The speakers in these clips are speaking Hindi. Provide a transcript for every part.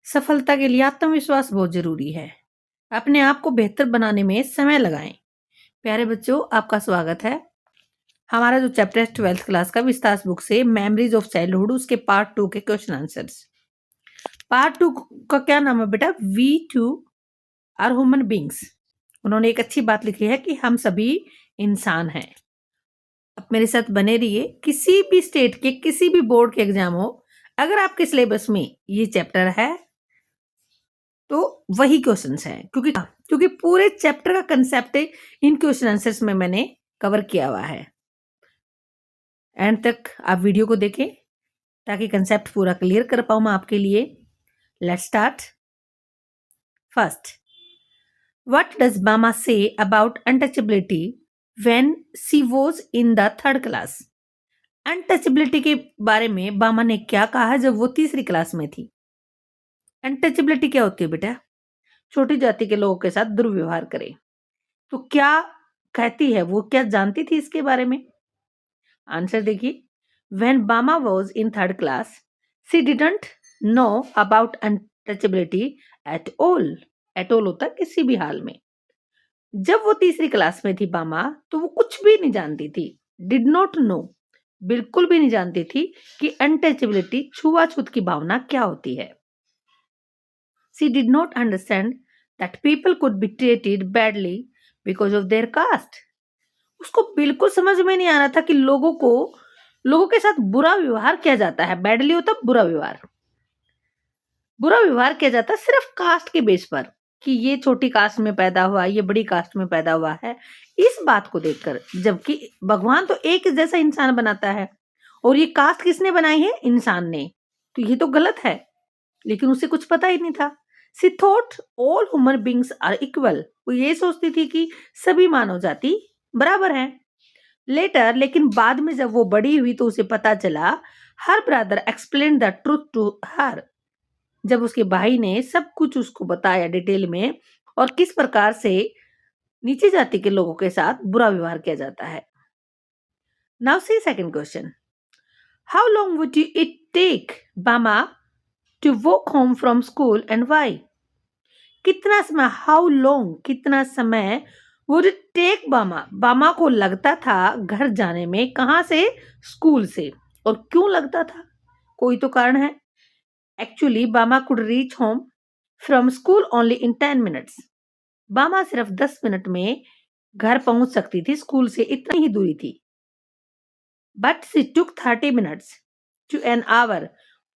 सफलता के लिए आत्मविश्वास बहुत जरूरी है। अपने आप को बेहतर बनाने में समय लगाएं। प्यारे बच्चों, आपका स्वागत है। हमारा जो चैप्टर है 12th क्लास का विस्तार बुक से मेमोरीज ऑफ चाइल्डहुड, उसके पार्ट 2 के क्वेश्चन आंसर्स। पार्ट 2 का क्या नाम है बेटा? We too are human beings. उन्होंने एक अच्छी बात लिखी है कि हम सभी इंसान हैं। अब मेरे साथ बने रहिए। किसी भी स्टेट के किसी भी बोर्ड के एग्जाम हो, अगर आपके सिलेबस में ये चैप्टर है तो वही क्वेश्चंस हैं, क्योंकि पूरे चैप्टर का कंसेप्ट इन क्वेश्चन आंसर्स में मैंने कवर किया हुआ है। एंड तक आप वीडियो को देखें ताकि कंसेप्ट पूरा क्लियर कर पाऊं मैं आपके लिए। Let's start. First, what does mama say about untouchability when she was in the 3rd class? Untouchability के बारे में बामा ने क्या कहा जब वो 3री क्लास में थी? अनटचेबिलिटी क्या होती है बेटा? छोटी जाति के लोगों के साथ दुर्व्यवहार करे। तो क्या कहती है वो, क्या जानती थी इसके बारे में? आंसर देखिए। When Bama was in 3rd class, she didn't know about untouchability at all. At all होता किसी भी हाल में। जब वो 3री क्लास में थी बामा, तो वो कुछ भी नहीं जानती थी। Did not know, बिल्कुल भी नहीं जानती थी कि अनटचेबिलिटी, छुआछूत की भावना क्या होती है। She did not understand that people could be treated badly because of their caste. उसको बिल्कुल समझ में नहीं आ रहा था कि लोगों के साथ बुरा व्यवहार किया जाता है। बैडली होता बुरा व्यवहार किया जाता है सिर्फ कास्ट के बेस पर, कि ये छोटी कास्ट में पैदा हुआ, ये बड़ी कास्ट में पैदा हुआ है, इस बात को देखकर। जबकि भगवान तो एक जैसा इंसान बनाता है, और ये कास्ट किसने बनाई है? इंसान ने। तो ये तो गलत है, लेकिन उसे कुछ पता ही नहीं था। She thought all human beings are equal. वो ये सोचती थी कि सभी मानव जाति बराबर है। लेटर, लेकिन बाद में जब वो बड़ी हुई तो उसे पता चला, her brother explain the truth to her. जब उसके भाई ने सब कुछ उसको बताया डिटेल में, और किस प्रकार से नीची जाति के लोगों के साथ बुरा व्यवहार किया जाता है। Now see second question. How long would it take Bama to walk home from school and why? कितना समय, हाउ लॉन्ग, कितना समय वुड इट टेक बामा को लगता था घर जाने में। कहां से? स्कूल से। और क्यों लगता था? कोई तो कारण है। एक्चुअली बामा could reach home from school only in 10 minutes. बामा सिर्फ 10 मिनट में घर पहुंच सकती थी, स्कूल से इतनी ही दूरी थी। But she took 30 minutes to an hour,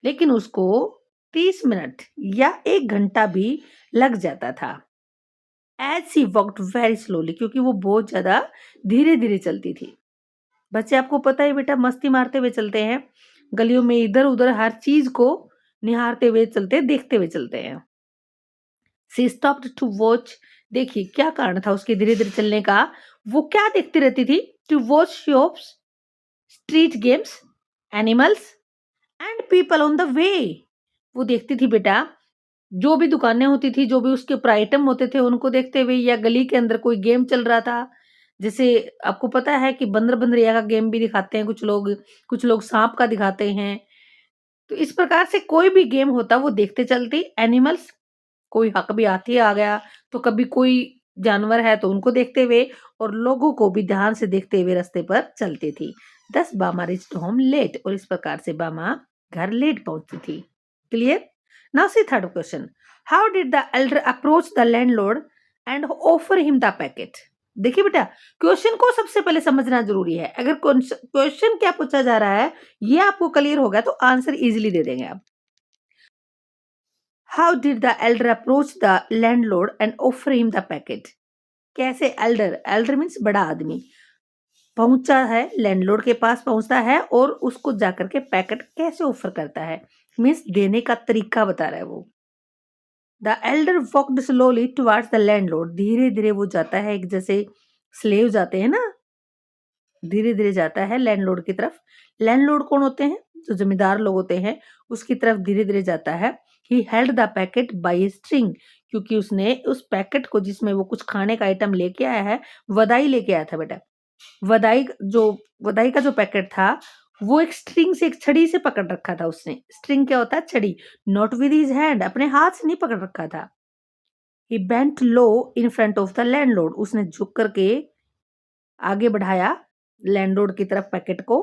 लेकिन उसको 30 मिनट या 1 घंटा भी लग जाता था। एज सी वॉक्ड वेरी स्लोली, क्योंकि वो बहुत ज्यादा धीरे धीरे चलती थी। बच्चे, आपको पता है बेटा, मस्ती मारते हुए चलते हैं, गलियों में इधर उधर हर चीज को निहारते हुए चलते, देखते हुए चलते हैं। सी स्टॉप्ड टू वॉच। देखिए क्या कारण था उसके धीरे धीरे चलने का। वो क्या देखती रहती थी? To watch shops, street games, animals and people on the way. वो देखती थी बेटा, जो भी दुकानें होती थी, जो भी उसके ऊपर आइटम होते थे, उनको देखते हुए, या गली के अंदर कोई गेम चल रहा था। जैसे आपको पता है कि बंदर बंदरिया का गेम भी दिखाते हैं कुछ लोग सांप का दिखाते हैं। तो इस प्रकार से कोई भी गेम होता वो देखते चलती। एनिमल्स, कोई कभी हाथी आ गया, तो कभी कोई जानवर है तो उनको देखते हुए, और लोगों को भी ध्यान से देखते हुए रास्ते पर चलती थी। 10 बामा रिच्ड होम लेट, और इस प्रकार से बामा घर लेट पहुंचती थी। Clear? Now see third question. How did the Elder approach the landlord and offer him the packet? देखिए बेटा, क्वेश्चन को सबसे पहले समझना जरूरी है। अगर क्वेश्चन क्या पूछा जा रहा है ये आपको क्लियर हो गया तो आंसर इजीली दे देंगे आप। How did the Elder approach the landlord and offer him the packet? कैसे एल्डर मीन्स बड़ा आदमी पहुंचा है, लैंडलॉर्ड के पास पहुंचता है, और उसको जाकर के पैकेट कैसे ऑफर करता है, मीन्स देने का तरीका बता रहा है वो। The Elder walked slowly towards the landlord. धीरे धीरे वो जाता है, एक जैसे स्लेव जाते हैं ना, धीरे धीरे जाता है लैंडलॉर्ड की तरफ। लैंडलॉर्ड कौन होते हैं? जो जमींदार लोग होते हैं, उसकी तरफ धीरे धीरे जाता है। He held the packet by string, क्योंकि उसने उस पैकेट को, जिसमें वो कुछ खाने का आइटम लेके आया है, वदाई लेके आया था बेटा। वदाई का जो पैकेट था वो एक स्ट्रिंग से, एक छड़ी से पकड़ रखा था उसने। स्ट्रिंग क्या होता है? छड़ी। नॉट विद हिज हैंड, अपने हाथ से नहीं पकड़ रखा था। He bent low in front of the landlord, उसने झुक करके आगे बढ़ाया लैंडलॉर्ड की तरफ पैकेट को।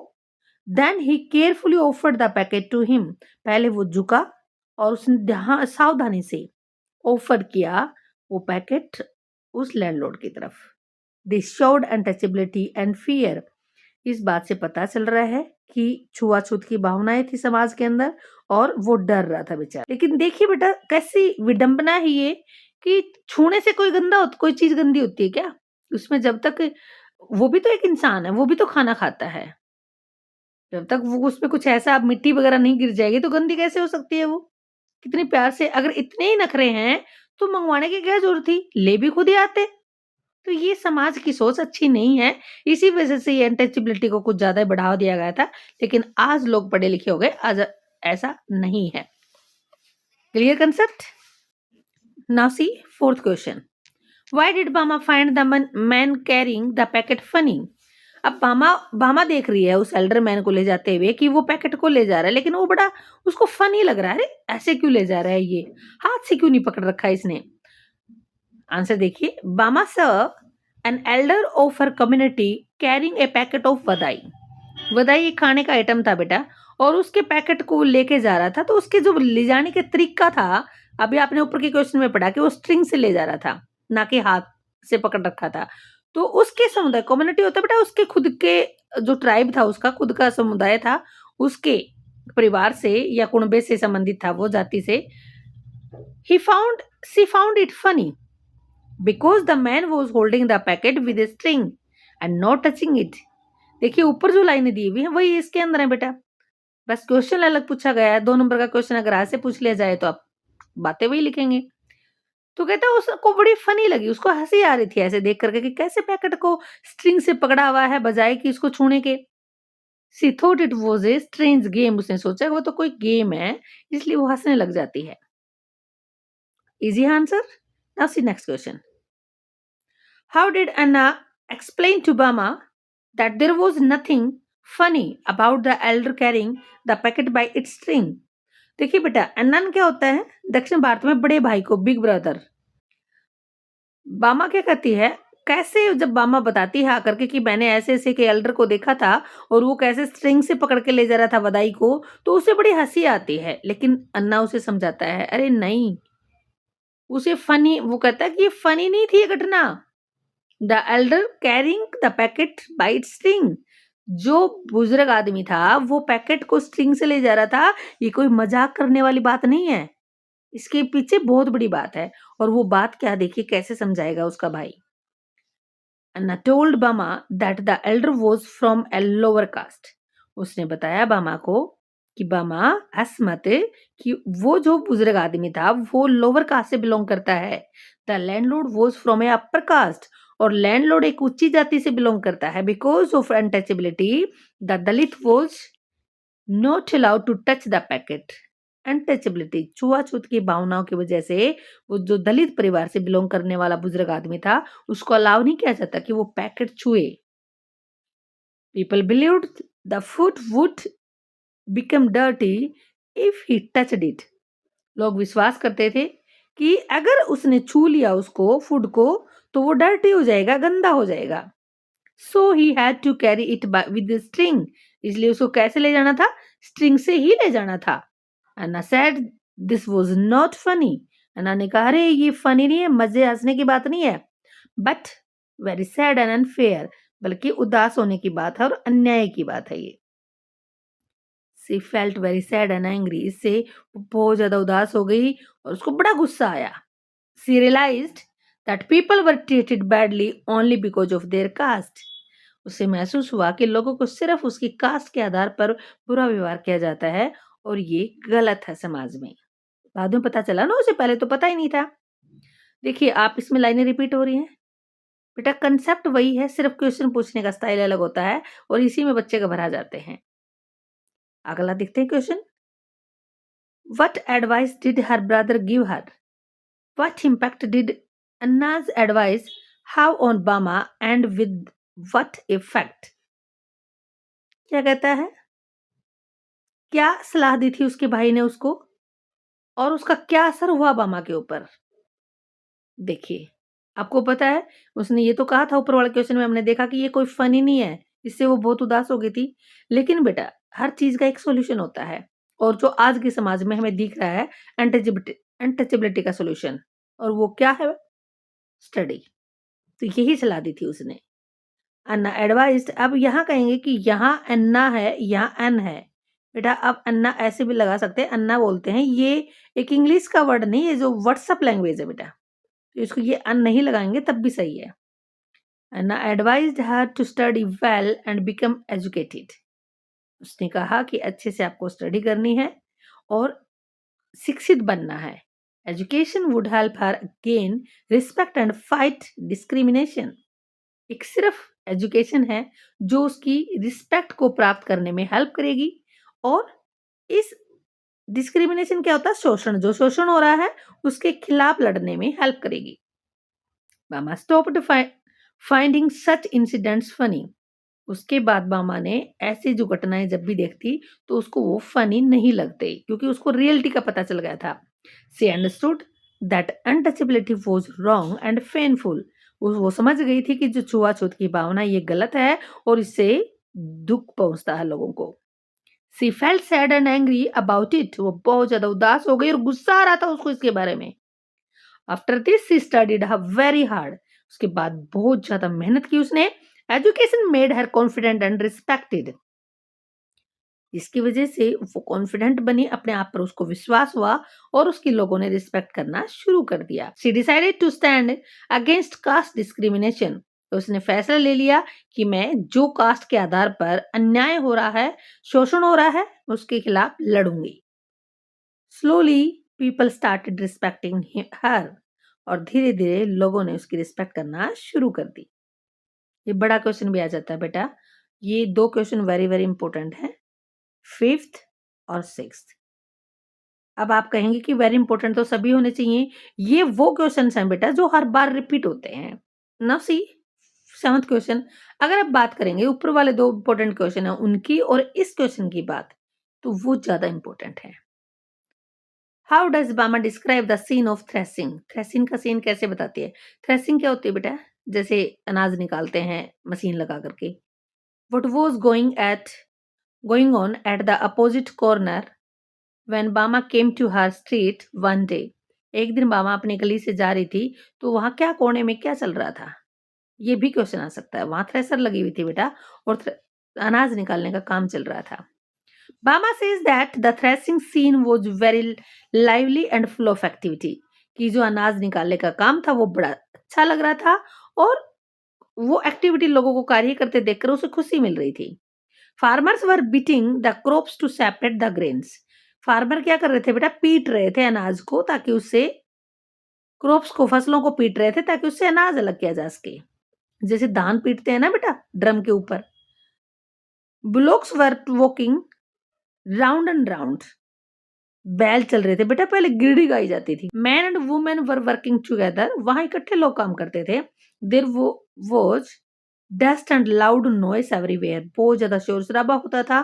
Then he carefully offered the packet to him, पहले वो झुका और उसने ध्यान सावधानी से ऑफर किया वो पैकेट उस लैंडलॉर्ड की तरफ। This showed untouchability and fear, इस बात से पता चल रहा है कि छुआछूत की भावनाएं थी समाज के अंदर और वो डर रहा था बेचारा। लेकिन देखिए बेटा कैसी विडंबना है ये कि छूने से कोई चीज गंदी होती है क्या? उसमें जब तक वो भी तो एक इंसान है, वो भी तो खाना खाता है। जब तक वो उसमें कुछ ऐसा मिट्टी वगैरह नहीं गिर जाएगी तो गंदी कैसे हो सकती है वो? कितनी प्यार से, अगर इतने ही नखरे हैं तो मंगवाने की क्या जरूरत थी? ले भी खुद ही आते। तो ये समाज की सोच अच्छी नहीं है। इसी वजह से ये अनटचेबिलिटी को कुछ ज़्यादा ही बढ़ावा दिया गया था। लेकिन आज लोग पढ़े लिखे हो गए, आज ऐसा नहीं है। Clear concept? Now see fourth question. Why did Bama find the man carrying the packet funny? अब बामा देख रही है उस एल्डर मैन को ले जाते हुए कि वो पैकेट को ले जा रहा है, लेकिन वो बड़ा उसको फनी लग रहा है। अरे ऐसे क्यों ले जा रहा है ये? हाथ से क्यों नहीं पकड़ रखा इसने? आंसर देखिए। Bama saw an elder of her community carrying a packet of vadai. Vadai एक खाने का आइटम था बेटा, और उसके पैकेट को लेके जा रहा था। तो उसके जो ले जाने के तरीका था, अभी आपने ऊपर के क्वेश्चन में पढ़ा कि वो स्ट्रिंग से ले जा रहा था, ना कि हाथ से पकड़ रखा था। तो उसके समुदाय, कम्युनिटी होता है बेटा, उसके खुद के जो ट्राइब था, उसका खुद का समुदाय था, उसके परिवार से या कुनबे से संबंधित था वो, जाति से। She found it funny because the man was holding the packet with a string and not touching it। देखिए ऊपर जो लाइनें दी हुई हैं वही इसके अंदर है बेटा, बस क्वेश्चन अलग पूछा गया है। 2 नंबर का क्वेश्चन अगर आज से पूछ लिया जाए तो आप बातें वही लिखेंगे। तो कहता है उसको बड़ी फनी लगी, उसको हंसी आ रही थी ऐसे देख करके कि कैसे पैकेट को स्ट्रिंग से पकड़ा हुआ है बजाय कि इसको छूने के। She thought it was a strange game, उसने सोचा वो तो कोई गेम है, इसलिए वो हंसने लग जाती है। Easy answer. Now see next question. How did Anna explain to Bama that there was nothing funny about the elder carrying the packet by its string? देखिए बेटा, अन्नन क्या होता है दक्षिण भारत में? बड़े भाई को, बिग ब्रदर। बामा क्या कहती है, कैसे जब बामा बताती है आकर के कि मैंने ऐसे ऐसे के एल्डर को देखा था और वो कैसे स्ट्रिंग से पकड़ के ले जा रहा था वदाई को, तो उसे बड़ी हंसी आती है। लेकिन अन्ना उसे समझाता है, अरे नहीं, उसे फनी, वो कहता है कि ये फनी नहीं थी ये घटना। The Elder carrying the packet bye it's string, जो बुजुर्ग आदमी था वो पैकेट को स्ट्रिंग से ले जा रहा था। ये कोई मजाक करने वाली बात नहीं है, इसके पीछे बहुत बड़ी बात है। और वो बात क्या, देखिए कैसे समझाएगा उसका भाई। अन्ना टोल्ड बामा that the Elder was from A lower cast, उसने बताया बामा को कि बामा हंस मत, कि वो जो बुजुर्ग आदमी था वो लोअर कास्ट से बिलोंग करता है। The landlord was from a upper caste, और लैंडलॉर्ड एक उच्ची जाति से बिलोंग करता है। Because of untouchability the Dalit was not allowed to touch the packet. Untouchability, छुआछूत की भावनाओं की वजह से वो जो दलित परिवार से बिलोंग करने वाला बुजुर्ग आदमी था, उसको अलाउ नहीं किया जाता कि वो पैकेट छुए। People believed the food would become dirty if he touched it, लोग विश्वास करते थे कि अगर उसने छू लिया उसको, फूड को, तो वो डर्टी हो जाएगा, गंदा हो जाएगा। So he had to carry it with string, इसलिए उसको कैसे ले जाना था? स्ट्रिंग से ही ले जाना था। Anna said this was not funny, Anna ने कहा अरे ये फनी नहीं है, मजे हंसने की बात नहीं है, but very sad and unfair, बल्कि उदास होने की बात है और अन्याय की बात है ये। सी felt very sad and angry, इससे बहुत ज्यादा उदास हो गई और उसको बड़ा गुस्सा आया। She realised that people were treated badly only because of their caste, उसे महसूस हुआ कि लोगों को सिर्फ उसकी कास्ट के आधार पर बुरा व्यवहार किया जाता है और ये गलत है समाज में। बाद में पता चला ना, उसे पहले तो पता ही नहीं था। देखिए आप इसमें लाइनें रिपीट हो रही हैं बेटा, कंसेप्ट वही है, सिर्फ क्वेश्चन पूछने का स्टाइल अलग होता है और इसी में बच्चे घबरा जाते हैं। अगला देखते हैं question. What advice did her brother give her? What impact did Anna's advice have on Bama and with what effect? क्या कहता है? क्या सलाह दी थी उसके भाई ने उसको और उसका क्या असर हुआ बामा के ऊपर? देखिए, आपको पता है उसने ये तो कहा था ऊपर वाले क्वेश्चन में, हमने देखा कि ये कोई फनी नहीं है, इससे वो बहुत उदास हो गई थी। लेकिन बेटा हर चीज़ का एक सॉल्यूशन होता है और जो आज के समाज में हमें दिख रहा है अनटचेबिलिटी का सॉल्यूशन, और वो क्या है? स्टडी। तो यही सलाह दी थी उसने। अन्ना एडवाइज्ड, अब यहाँ कहेंगे कि यहाँ अन्ना है, यहाँ एन है। बेटा अब अन्ना ऐसे भी लगा सकते हैं, अन्ना बोलते हैं, ये एक इंग्लिश का वर्ड नहीं, ये जो व्हाट्सएप लैंग्वेज है बेटा। तो इसको ये अन नहीं लगाएंगे तब भी सही है। Anna advised her to study well and become educated. उसने कहा कि अच्छे से आपको स्टडी करनी है और शिक्षित बनना है। Education would help her gain respect and fight discrimination. एक सिर्फ एजुकेशन है जो उसकी रिस्पेक्ट को प्राप्त करने में हेल्प करेगी और इस डिस्क्रिमिनेशन क्या होता है? शोषण, जो शोषण हो रहा है उसके खिलाफ लड़ने में हेल्प करेगी। Bama stopped finding such incidents funny. उसके बाद मामा ने ऐसी जो घटनाएं जब भी देखती तो उसको वो फनी नहीं लगते क्योंकि उसको रियलिटी का पता चल गया था। She understood that untouchability was wrong and painful. वो समझ गई थी कि जो छुआछूत की भावना ये गलत है और इससे दुख पहुंचता है लोगों को। She felt sad and angry about it. वो बहुत ज्यादा उदास हो गई और गुस्सा आ रहा था उसको इसके बारे में। After this she studied very hard. उसके बाद बहुत ज्यादा मेहनत की उसने। Education made her confident and respected. जिसकी वजह से वो कॉन्फिडेंट बनी, अपने आप पर उसको विश्वास हुआ और उसकी लोगों ने रिस्पेक्ट करना शुरू कर दिया। She decided to stand against caste discrimination. तो उसने फैसला ले लिया कि मैं जो कास्ट के आधार पर अन्याय हो रहा है, शोषण हो रहा है, उसके खिलाफ लड़ूंगी। स्लोली पीपल स्टार्टेड रिस्पेक्टिंग हर। और धीरे धीरे लोगों ने उसकी रिस्पेक्ट करना शुरू कर दी। ये बड़ा क्वेश्चन भी आ जाता है बेटा। ये दो क्वेश्चन वेरी वेरी इंपॉर्टेंट है, फिफ्थ और सिक्स्थ। अब आप कहेंगे कि वेरी इंपॉर्टेंट तो सभी होने चाहिए। ये वो क्वेश्चंस हैं बेटा जो हर बार रिपीट होते हैं। Now see seventh question. अगर आप बात करेंगे ऊपर वाले दो इंपॉर्टेंट क्वेश्चन है उनकी और इस क्वेश्चन की बात, तो वो ज्यादा इंपॉर्टेंट है। How does Bama describe the scene of threshing? Threshing का सीन कैसे बताती है? थ्रेसिंग क्या होती है बेटा? जैसे अनाज निकालते हैं मशीन लगा करके। What was going on at the opposite corner when Bama came to her street one day. एक दिन बामा अपनी गली से जा रही थी तो वहां क्या कोने में क्या चल रहा था? ये भी क्वेश्चन आ सकता है। वहां थ्रेसर लगी हुई थी बेटा और अनाज निकालने का काम चल रहा था। बामा says that the threshing scene was very lively and full of activity। कि जो अनाज निकालने का काम था वो बड़ा अच्छा लग रहा था और वो एक्टिविटी लोगों को कार्य करते देखकर उसे खुशी मिल रही थी। Farmers were beating the crops to separate the grains. Farmer क्या कर रहे थे बेटा? पीट रहे थे अनाज को ताकि उससे क्रॉप्स को, फसलों को पीट रहे थे ताकि उससे अनाज अलग किया जा सके। जैसे धान पीटते हैं ना बेटा ड्रम के ऊपर। Bullocks were walking round and round. बैल चल रहे थे बेटा, पहले गिरडी गाई जाती थी। Man and women were working together. वहां इकट्ठे लोग काम करते थे। There was dust and loud noise everywhere. बहुत ज्यादा शोर शराबा होता था।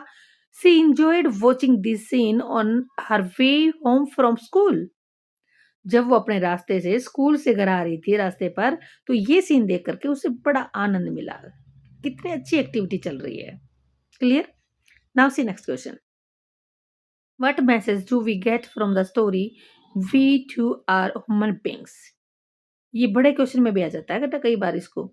She enjoyed watching this scene on her way home from school. जब वो अपने रास्ते से स्कूल से घर आ रही थी रास्ते पर, तो ये सीन देख करके उसे बड़ा आनंद मिला। कितनी अच्छी एक्टिविटी चल रही है। Clear? Now see next question. What message do we get from the story we too are human beings? ये बड़े क्वेश्चन में भी आ जाता है बेटा कई बार। इसको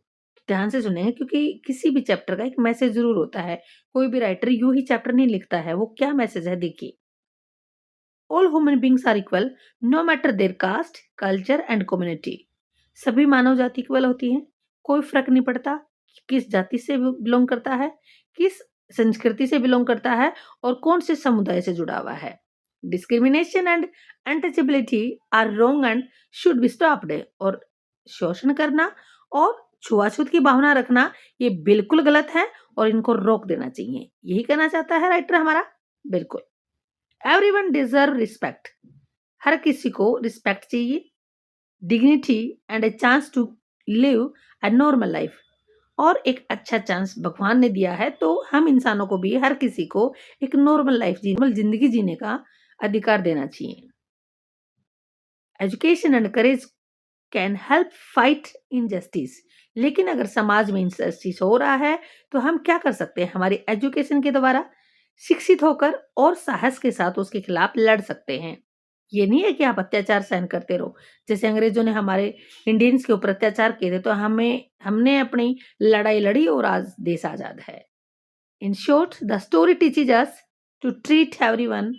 ध्यान से सुनेंगे क्योंकि किसी भी चैप्टर का एक मैसेज जरूर होता है। कोई भी राइटर यूं ही चैप्टर नहीं लिखता है। वो क्या मैसेज है देखिए। All human beings are equal no matter their caste culture and community. सभी मानव जाति इक्वल होती है। कोई फर्क नहीं पड़ता किस जाति से बिलोंग करता है, किस संस्कृति से बिलोंग करता है और कौन से समुदाय से जुड़ा हुआ है। Discrimination and untouchability are wrong and should be stopped. और शोषण करना और छुआछूत की भावना रखना ये बिल्कुल गलत है और इनको रोक देना चाहिए। यही कहना चाहता है राइटर हमारा। बिल्कुल। Everyone deserve respect. हर किसी को रिस्पेक्ट चाहिए, dignity and a chance to live a normal life. और एक अच्छा चांस भगवान ने दिया है, तो हम इंसानों को भी, हर किसी को एक नॉर्मल लाइफ नॉर्मल ज़िंदगी जीने का अधिकार देना चाहिए। Education and courage can help fight injustice. लेकिन अगर समाज में इनजस्टिस हो रहा है, तो हम क्या कर सकते हैं? हमारी एजुकेशन के द्वारा शिक्षित होकर और साहस के साथ उसके खिलाफ लड़ सकते हैं। ये नहीं है कि आप अत्याचार सहन करते रहो। जैसे अंग्रेजों ने हमारे इंडियंस के ऊपर अत्याचार किए थे, तो हमने अपनी लड़ाई लड़ी और आज देश आजाद है। In short, the story teaches us to treat everyone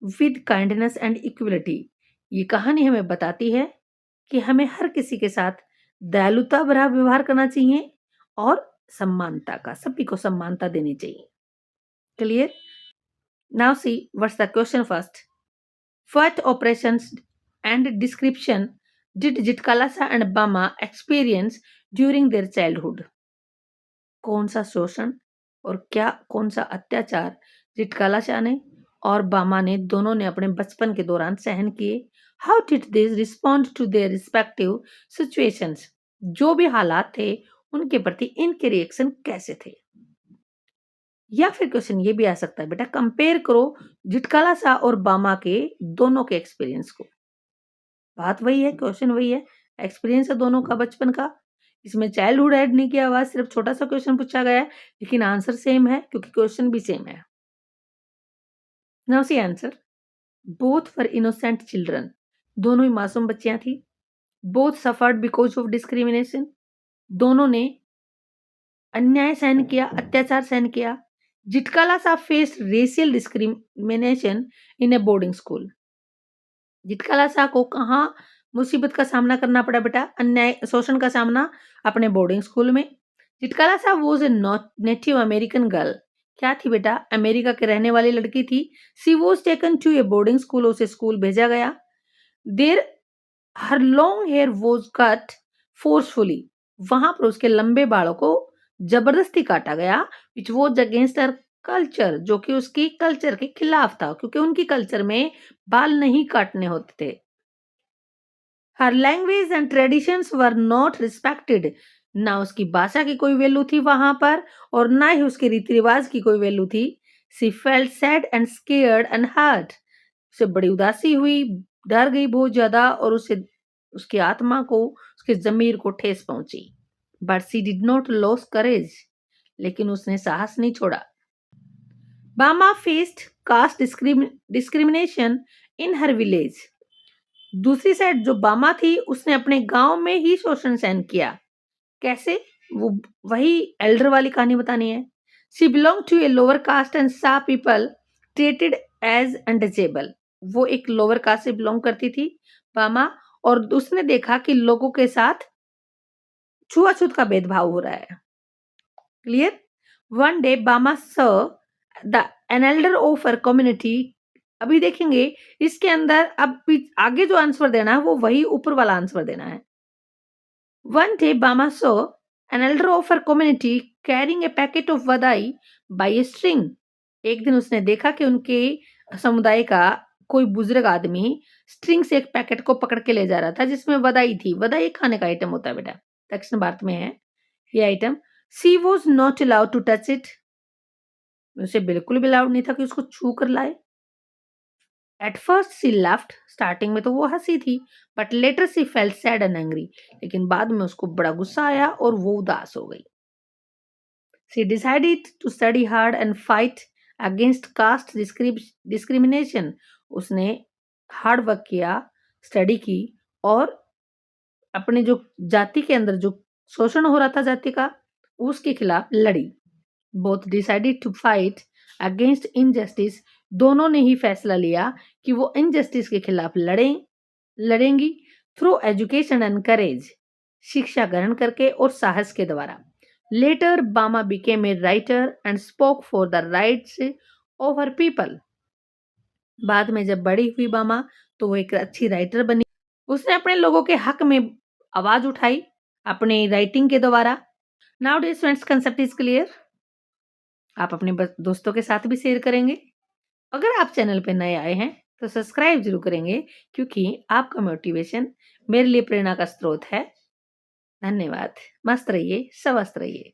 with kindness and equality. ये कहानी हमें बताती है कि हमें हर किसी के साथ दयालुता भरा व्यवहार करना चाहिए और समानता का, सभी को समानता देनी चाहिए। Clear? Now see what's the question first. What operations and description did Jitkalasa and Bama experience during their childhood? कौन सा शोषण और कौन सा अत्याचार जिटकालाशा ने और बामा ने दोनों ने अपने बचपन के दौरान सहन किए? How did they respond to their respective situations? जो भी हालात थे उनके प्रति इनके रिएक्शन कैसे थे? या फिर क्वेश्चन ये भी आ सकता है, बेटा कंपेयर करो जिटकालासा और बामा के दोनों के एक्सपीरियंस को। बात वही है, क्वेश्चन वही है, एक्सपीरियंस है दोनों का बचपन का। इसमें चाइल्डहुड ऐड नहीं किया हुआ, सिर्फ छोटा सा क्वेश्चन पूछा गया है, लेकिन आंसर सेम है क्योंकि क्वेश्चन भी सेम है। Now see answer. Both were innocent children. दोनों ही मासूम बच्चियां थी। Both suffered because of discrimination. दोनों ने अन्याय सहन किया, अत्याचार सहन किया। Zitkala Sa faced racial discrimination in a boarding school. Zitkala Sa को कहाँ मुसीबत का सामना करना पड़ा बेटा? अन्याय, शोषण का सामना अपने बोर्डिंग स्कूल में। Zitkala Sa was a native American girl. क्या थी बेटा? अमेरिका के रहने वाली लड़की थी। She was taken to a boarding school. उसे स्कूल भेजा गया। There her long hair was cut forcefully. वहां पर उसके लंबे बालों को जबरदस्ती काटा गया। Which was against her culture, जो कि उसकी कल्चर के खिलाफ था, क्योंकि उनकी कल्चर में बाल नहीं काटने होते थे। Her language and traditions were not respected. ना उसकी भाषा की कोई वैल्यू थी वहां पर, और ना ही उसके रीति रिवाज की कोई वैल्यू थी। She felt sad and scared and hurt. उसे बड़ी उदासी हुई, डर गई बहुत ज्यादा, और उसे उसकी आत्मा को, उसके जमीर को ठेस पहुंची। But she did not loss courage. लेकिन उसने साहस नहीं छोड़ा। Bama faced caste discrimination in her village. दूसरी साइड जो बामा थी, उसने अपने गांव में ही शोषण सहन किया। कैसे? वो वही एल्डर वाली कहानी बतानी है। She belong to a lower caste and saw people treated as untouchable. वो एक लोअर कास्ट से बिलोंग करती थी बामा, और उसने देखा कि लोगों के साथ छुआछूत का भेदभाव हो रहा है। Clear? One day Bama saw the N elder of her community. अभी देखेंगे इसके अंदर, अब आगे जो आंसर देना है वो वही ऊपर वाला आंसर देना है। One day Bama saw an elder of her community carrying a packet of vadai by a string. एक दिन उसने देखा कि उनके समुदाय का कोई बुजुर्ग आदमी स्ट्रिंग से एक पैकेट को पकड़ के ले जा रहा था, जिसमें वदाई थी। वदाई एक खाने का आइटम होता है बेटा, दक्षिण भारत में है ये item. She was not allowed to touch it. उसे बिल्कुल भी अलाउड नहीं था कि उसको छू कर लाए। At first she laughed. Starting में तो वो हंसी थी, but later she felt sad and angry. लेकिन बाद में उसको बड़ा गुस्सा आया और वो उदास हो गई। She decided to study hard and fight against caste discrimination. उसने हार्ड वर्क किया, स्टडी की, और अपने जो जाति के अंदर जो शोषण हो रहा था जाति का, उसके खिलाफ लड़ी। Both decided to fight against injustice. दोनों ने ही फैसला लिया कि वो इनजस्टिस के खिलाफ लड़ेंगी थ्रू एजुकेशन एंड करेज। शिक्षा ग्रहण करके और साहस के द्वारा। लेटर बामा became a writer and spoke for the rights of her people. बाद में जब बड़ी हुई बामा, तो वो एक अच्छी राइटर बनी। उसने अपने लोगों के हक में आवाज उठाई अपने राइटिंग के द्वारा। Now dear friends, concept is clear. आप अपने दोस्तों के साथ भी शेयर करेंगे। अगर आप चैनल पे नए आए हैं तो सब्सक्राइब जरूर करेंगे, क्योंकि आपका मोटिवेशन मेरे लिए प्रेरणा का स्रोत है। धन्यवाद। मस्त रहिए, स्वस्थ रहिए।